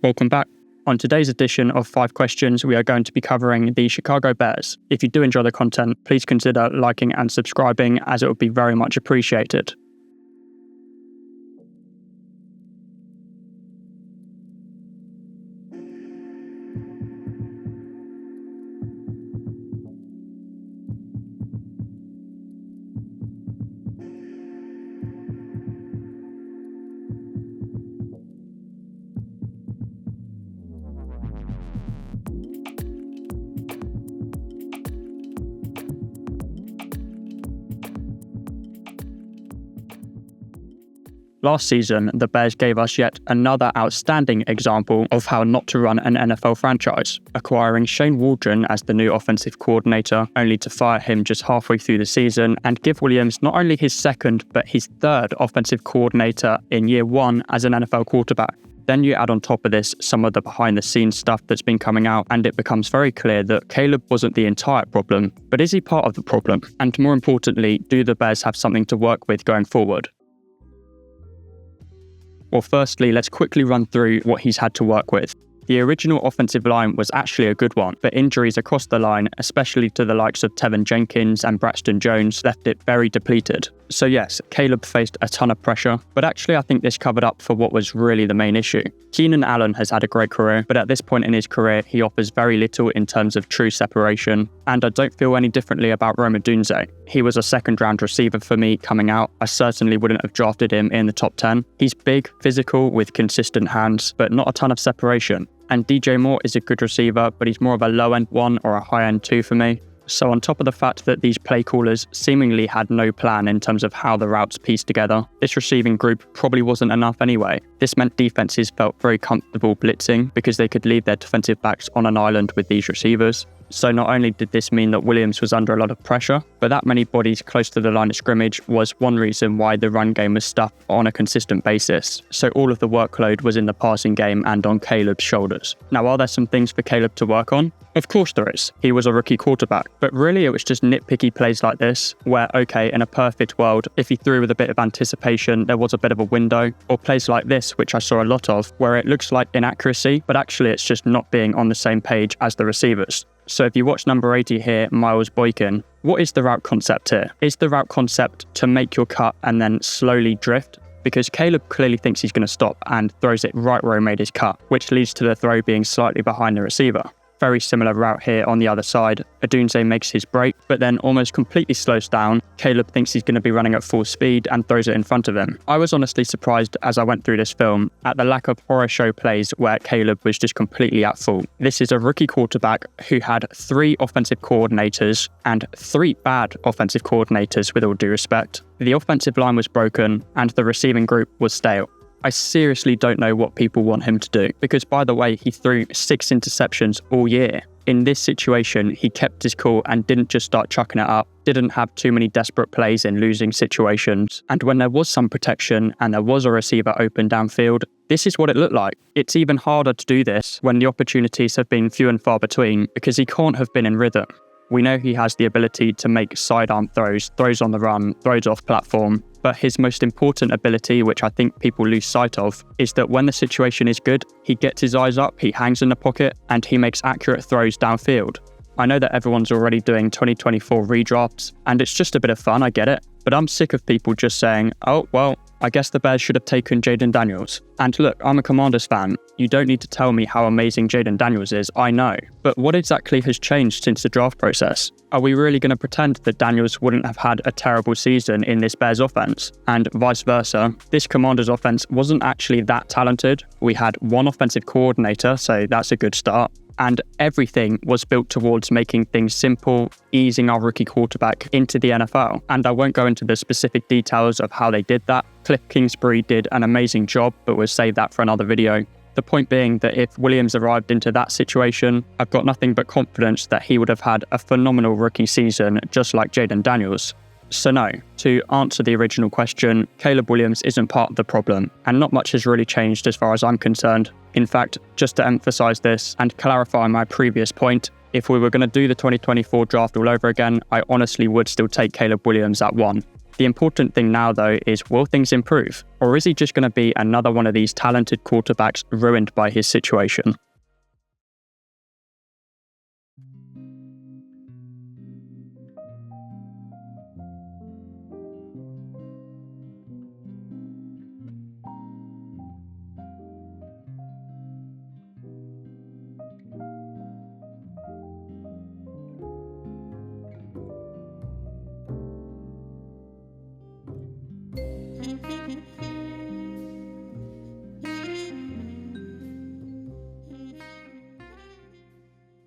Welcome back. On today's edition of 5 Questions, we are going to be covering the Chicago Bears. If you do enjoy the content, please consider liking and subscribing, as it would be very much appreciated. Last season, the Bears gave us yet another outstanding example of how not to run an NFL franchise, acquiring Shane Waldron as the new offensive coordinator, only to fire him just halfway through the season and give Williams not only his second, but his third offensive coordinator in year one as an NFL quarterback. Then you add on top of this some of the behind-the-scenes stuff that's been coming out, and it becomes very clear that Caleb wasn't the entire problem, but is he part of the problem? And more importantly, do the Bears have something to work with going forward? Well, firstly, let's quickly run through what he's had to work with. The original offensive line was actually a good one, but injuries across the line, especially to the likes of Tevin Jenkins and Braxton Jones, left it very depleted. So yes, Caleb faced a ton of pressure, but actually I think this covered up for what was really the main issue. Keenan Allen has had a great career, but at this point in his career, he offers very little in terms of true separation, and I don't feel any differently about Rome Odunze. He was a second-round receiver for me coming out. I certainly wouldn't have drafted him in the top 10. He's big, physical, with consistent hands, but not a ton of separation. And DJ Moore is a good receiver, but he's more of a low-end 1 or a high-end 2 for me. So on top of the fact that these play callers seemingly had no plan in terms of how the routes pieced together, this receiving group probably wasn't enough anyway. This meant defenses felt very comfortable blitzing because they could leave their defensive backs on an island with these receivers. So not only did this mean that Williams was under a lot of pressure, but that many bodies close to the line of scrimmage was one reason why the run game was stuffed on a consistent basis. So all of the workload was in the passing game and on Caleb's shoulders. Now, are there some things for Caleb to work on? Of course there is. He was a rookie quarterback, but really it was just nitpicky plays like this, where, okay, in a perfect world, if he threw with a bit of anticipation, there was a bit of a window, or plays like this, which I saw a lot of, where it looks like inaccuracy, but actually it's just not being on the same page as the receivers. So if you watch number 80 here, Miles Boykin, what is the route concept here? Is the route concept to make your cut and then slowly drift? Because Caleb clearly thinks he's going to stop and throws it right where he made his cut, which leads to the throw being slightly behind the receiver. Very similar route here on the other side. Odunze makes his break, but then almost completely slows down. Caleb thinks he's going to be running at full speed and throws it in front of him. I was honestly surprised as I went through this film at the lack of horror show plays where Caleb was just completely at fault. This is a rookie quarterback who had 3 offensive coordinators and 3 bad offensive coordinators, with all due respect. The offensive line was broken and the receiving group was stale. I seriously don't know what people want him to do, because by the way, he threw 6 interceptions all year. In this situation, he kept his cool and didn't just start chucking it up, didn't have too many desperate plays in losing situations. And when there was some protection and there was a receiver open downfield, this is what it looked like. It's even harder to do this when the opportunities have been few and far between, because he can't have been in rhythm. We know he has the ability to make sidearm throws, throws on the run, throws off platform, but his most important ability, which I think people lose sight of, is that when the situation is good, he gets his eyes up, he hangs in the pocket, and he makes accurate throws downfield. I know that everyone's already doing 2024 redrafts, and it's just a bit of fun, I get it, but I'm sick of people just saying, oh, well, I guess the Bears should have taken Jayden Daniels. And look, I'm a Commanders fan. You don't need to tell me how amazing Jayden Daniels is, I know. But what exactly has changed since the draft process? Are we really going to pretend that Daniels wouldn't have had a terrible season in this Bears offense? And vice versa, this Commanders offense wasn't actually that talented. We had 1 offensive coordinator, so that's a good start. And everything was built towards making things simple, easing our rookie quarterback into the NFL. And I won't go into the specific details of how they did that. Cliff Kingsbury did an amazing job, but we'll save that for another video. The point being that if Williams arrived into that situation, I've got nothing but confidence that he would have had a phenomenal rookie season, just like Jayden Daniels. So no, to answer the original question, Caleb Williams isn't part of the problem, and not much has really changed as far as I'm concerned. In fact, just to emphasize this and clarify my previous point, if we were going to do the 2024 draft all over again, I honestly would still take Caleb Williams at 1. The important thing now, though, is will things improve? Or is he just going to be another one of these talented quarterbacks ruined by his situation?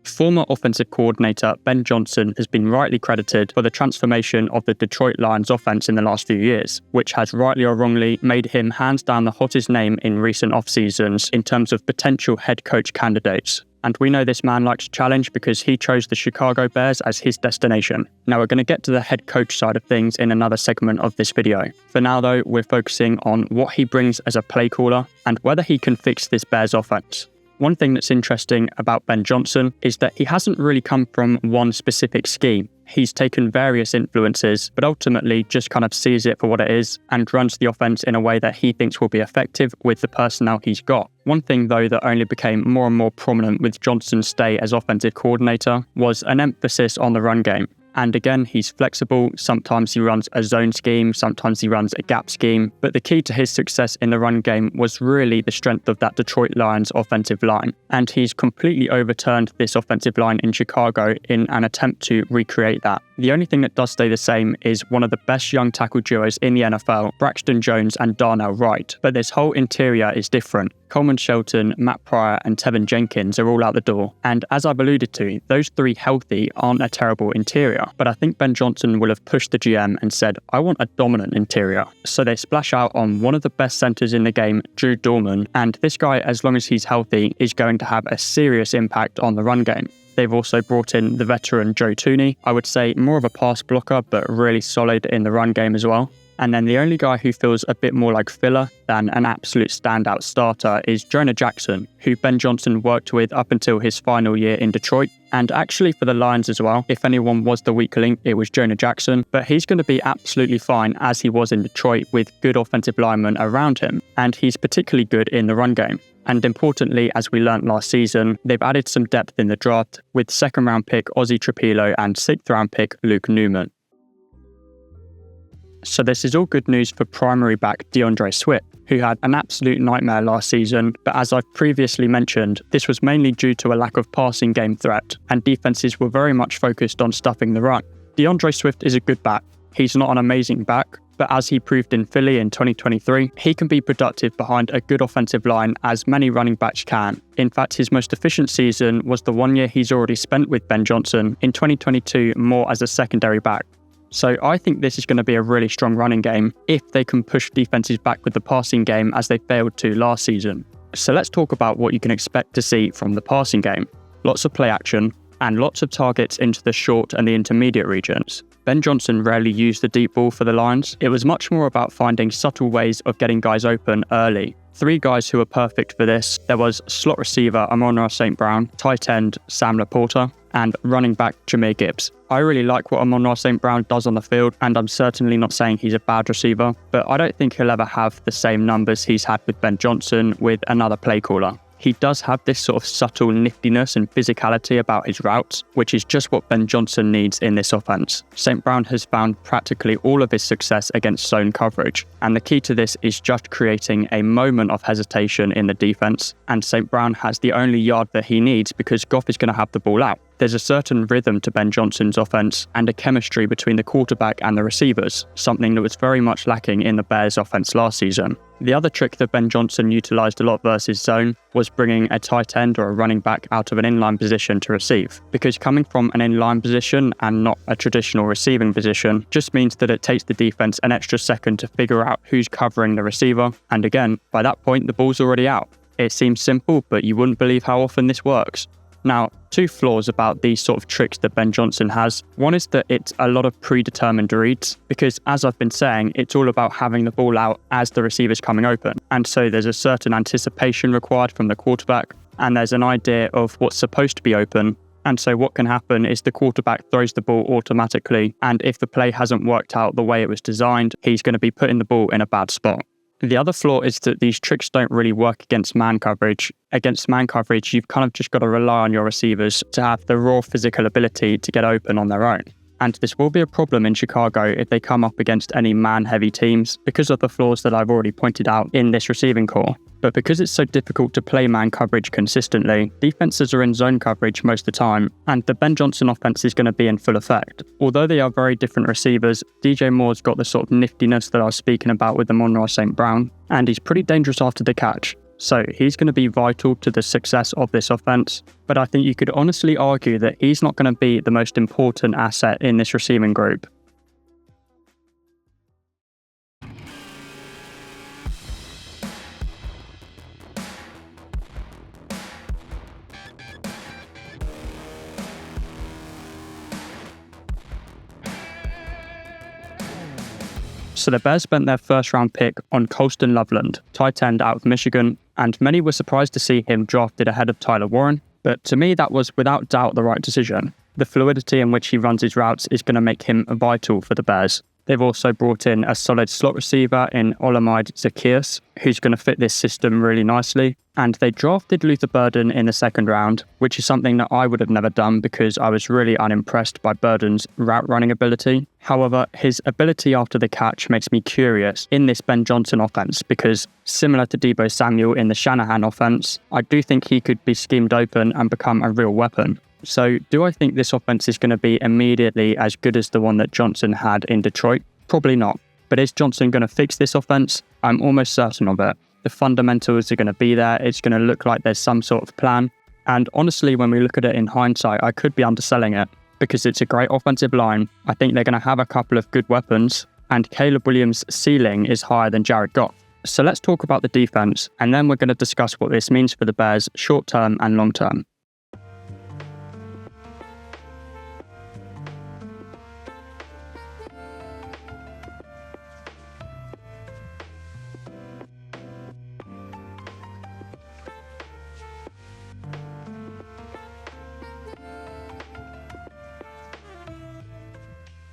Former offensive coordinator Ben Johnson has been rightly credited for the transformation of the Detroit Lions offense in the last few years, which has rightly or wrongly made him hands down the hottest name in recent off-seasons in terms of potential head coach candidates. And we know this man likes a challenge because he chose the Chicago Bears as his destination. Now we're going to get to the head coach side of things in another segment of this video. For now though, we're focusing on what he brings as a play caller and whether he can fix this Bears offense. One thing that's interesting about Ben Johnson is that he hasn't really come from one specific scheme. He's taken various influences, but ultimately just kind of sees it for what it is and runs the offense in a way that he thinks will be effective with the personnel he's got. One thing, though, that only became more and more prominent with Johnson's stay as offensive coordinator was an emphasis on the run game. And again, he's flexible. Sometimes he runs a zone scheme, sometimes he runs a gap scheme. But the key to his success in the run game was really the strength of that Detroit Lions offensive line. And he's completely overturned this offensive line in Chicago in an attempt to recreate that. The only thing that does stay the same is one of the best young tackle duos in the NFL, Braxton Jones and Darnell Wright. But this whole interior is different. Coleman Shelton, Matt Pryor and Tevin Jenkins are all out the door. And as I've alluded to, those three healthy aren't a terrible interior. But I think Ben Johnson will have pushed the GM and said, I want a dominant interior. So they splash out on one of the best centers in the game, Drew Dorman. And this guy, as long as he's healthy, is going to have a serious impact on the run game. They've also brought in the veteran Joe Thuney. I would say more of a pass blocker, but really solid in the run game as well. And then the only guy who feels a bit more like filler than an absolute standout starter is Jonah Jackson, who Ben Johnson worked with up until his final year in Detroit. And actually for the Lions as well, if anyone was the weak link, it was Jonah Jackson. But he's going to be absolutely fine as he was in Detroit with good offensive linemen around him. And he's particularly good in the run game. And importantly, as we learnt last season, they've added some depth in the draft with second-round pick Ozzy Trapilo and sixth-round pick Luke Newman. So this is all good news for primary back DeAndre Swift, who had an absolute nightmare last season, but as I've previously mentioned, this was mainly due to a lack of passing game threat, and defenses were very much focused on stuffing the run. DeAndre Swift is a good back. He's not an amazing back, but as he proved in Philly in 2023, he can be productive behind a good offensive line as many running backs can. In fact, his most efficient season was the 1 year he's already spent with Ben Johnson in 2022 more as a secondary back. So I think this is going to be a really strong running game if they can push defenses back with the passing game as they failed to last season. So let's talk about what you can expect to see from the passing game. Lots of play action and lots of targets into the short and the intermediate regions. Ben Johnson rarely used the deep ball for the Lions. It was much more about finding subtle ways of getting guys open early. Three guys who were perfect for this. There was slot receiver Amon-Ra St. Brown, tight end Sam Laporta, and running back Jahmyr Gibbs. I really like what Amon-Ra St. Brown does on the field, and I'm certainly not saying he's a bad receiver, but I don't think he'll ever have the same numbers he's had with Ben Johnson with another play caller. He does have this sort of subtle niftiness and physicality about his routes, which is just what Ben Johnson needs in this offense. St. Brown has found practically all of his success against zone coverage, and the key to this is just creating a moment of hesitation in the defense, and St. Brown has the only yard that he needs because Goff is going to have the ball out. There's a certain rhythm to Ben Johnson's offense and a chemistry between the quarterback and the receivers, something that was very much lacking in the Bears' offense last season. The other trick that Ben Johnson utilized a lot versus zone was bringing a tight end or a running back out of an inline position to receive, because coming from an inline position and not a traditional receiving position just means that it takes the defense an extra second to figure out who's covering the receiver, and again, by that point the ball's already out. It seems simple, but you wouldn't believe how often this works. Now, two flaws about these sort of tricks that Ben Johnson has. One is that it's a lot of predetermined reads, because as I've been saying, it's all about having the ball out as the receiver's coming open. And so there's a certain anticipation required from the quarterback, and there's an idea of what's supposed to be open, And so what can happen is the quarterback throws the ball automatically, and if the play hasn't worked out the way it was designed, he's going to be putting the ball in a bad spot. The other flaw is that these tricks don't really work against man coverage. Against man coverage, you've kind of just got to rely on your receivers to have the raw physical ability to get open on their own. And this will be a problem in Chicago if they come up against any man-heavy teams because of the flaws that I've already pointed out in this receiving core. But because it's so difficult to play man coverage consistently, defenses are in zone coverage most of the time, and the Ben Johnson offense is going to be in full effect. Although they are very different receivers, DJ Moore's got the sort of niftiness that I was speaking about with Amon-Ra St. Brown, and he's pretty dangerous after the catch. So he's going to be vital to the success of this offense, but I think you could honestly argue that he's not going to be the most important asset in this receiving group. So the Bears spent their first round pick on Colston Loveland, tight end out of Michigan, and many were surprised to see him drafted ahead of Tyler Warren, but to me that was without doubt the right decision. The fluidity in which he runs his routes is going to make him vital for the Bears. They've also brought in a solid slot receiver in Olamide Zaccheaus, who's going to fit this system really nicely. And they drafted Luther Burden in the second round, which is something that I would have never done because I was really unimpressed by Burden's route running ability. However, his ability after the catch makes me curious in this Ben Johnson offense because similar to Deebo Samuel in the Shanahan offense, I do think he could be schemed open and become a real weapon. So do I think this offense is going to be immediately as good as the one that Johnson had in Detroit? Probably not. But is Johnson going to fix this offense? I'm almost certain of it. The fundamentals are going to be there. It's going to look like there's some sort of plan. And honestly, when we look at it in hindsight, I could be underselling it because it's a great offensive line. I think they're going to have a couple of good weapons, and Caleb Williams' ceiling is higher than Jared Goff. So let's talk about the defense, and then we're going to discuss what this means for the Bears short term and long term.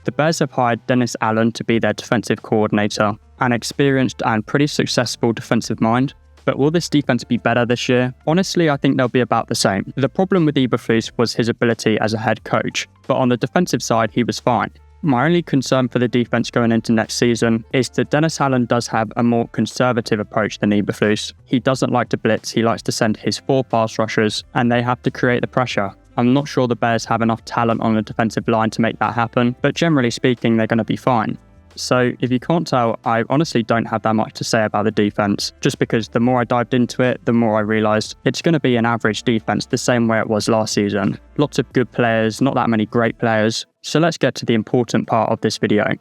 The Bears have hired Dennis Allen to be their defensive coordinator, an experienced and pretty successful defensive mind. But will this defense be better this year? Honestly, I think they'll be about the same. The problem with Eberflus was his ability as a head coach, but on the defensive side, he was fine. My only concern for the defense going into next season is that Dennis Allen does have a more conservative approach than Eberflus. He doesn't like to blitz, he likes to send his 4 pass rushers, and they have to create the pressure. I'm not sure the Bears have enough talent on the defensive line to make that happen, but generally speaking, they're going to be fine. So if you can't tell, I honestly don't have that much to say about the defense, just because the more I dived into it, the more I realised it's going to be an average defense the same way it was last season. Lots of good players, not that many great players. So let's get to the important part of this video.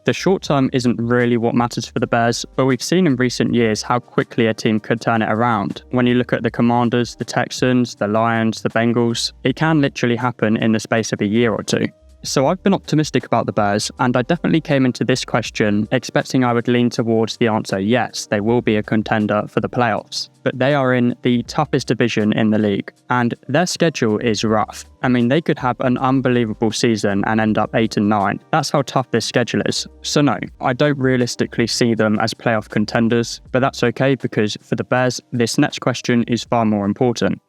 The short term isn't really what matters for the Bears, but we've seen in recent years how quickly a team could turn it around. When you look at the Commanders, the Texans, the Lions, the Bengals, it can literally happen in the space of a year or two. So I've been optimistic about the Bears, and I definitely came into this question expecting I would lean towards the answer yes, they will be a contender for the playoffs. But they are in the toughest division in the league, and their schedule is rough. I mean, they could have an unbelievable season and end up 8-9. That's how tough this schedule is. So no, I don't realistically see them as playoff contenders, but that's okay because for the Bears, this next question is far more important.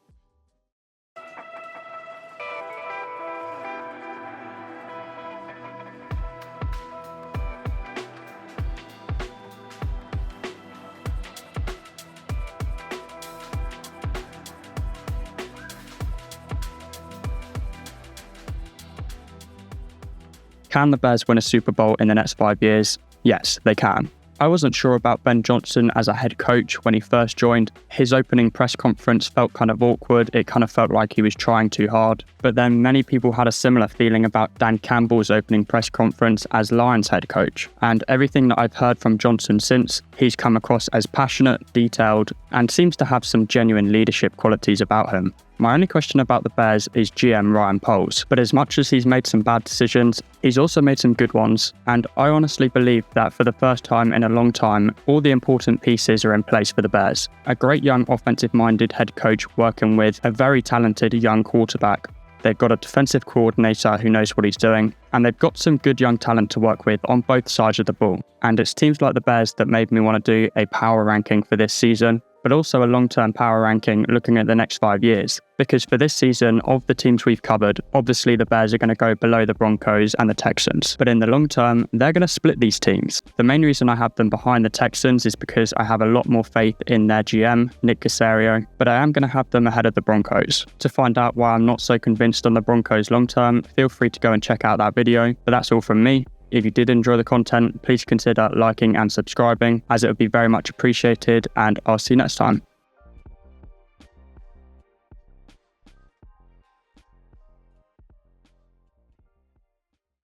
Can the Bears win a Super Bowl in the next 5 years? Yes, they can. I wasn't sure about Ben Johnson as a head coach when he first joined. His opening press conference felt kind of awkward. It kind of felt like he was trying too hard. But then many people had a similar feeling about Dan Campbell's opening press conference as Lions head coach. And everything that I've heard from Johnson since, he's come across as passionate, detailed, and seems to have some genuine leadership qualities about him. My only question about the Bears is GM Ryan Poles, but as much as he's made some bad decisions, he's also made some good ones, and I honestly believe that for the first time in a long time, all the important pieces are in place for the Bears. A great young offensive-minded head coach working with a very talented young quarterback. They've got a defensive coordinator who knows what he's doing, and they've got some good young talent to work with on both sides of the ball. And it's teams like the Bears that made me want to do a power ranking for this season, but also a long-term power ranking looking at the next 5 years. Because for this season, of the teams we've covered, obviously the Bears are going to go below the Broncos and the Texans. But in the long term, they're going to split these teams. The main reason I have them behind the Texans is because I have a lot more faith in their GM, Nick Caserio, but I am going to have them ahead of the Broncos. To find out why I'm not so convinced on the Broncos long term, feel free to go and check out that video. But that's all from me. If you did enjoy the content, please consider liking and subscribing, as it would be very much appreciated, and I'll see you next time.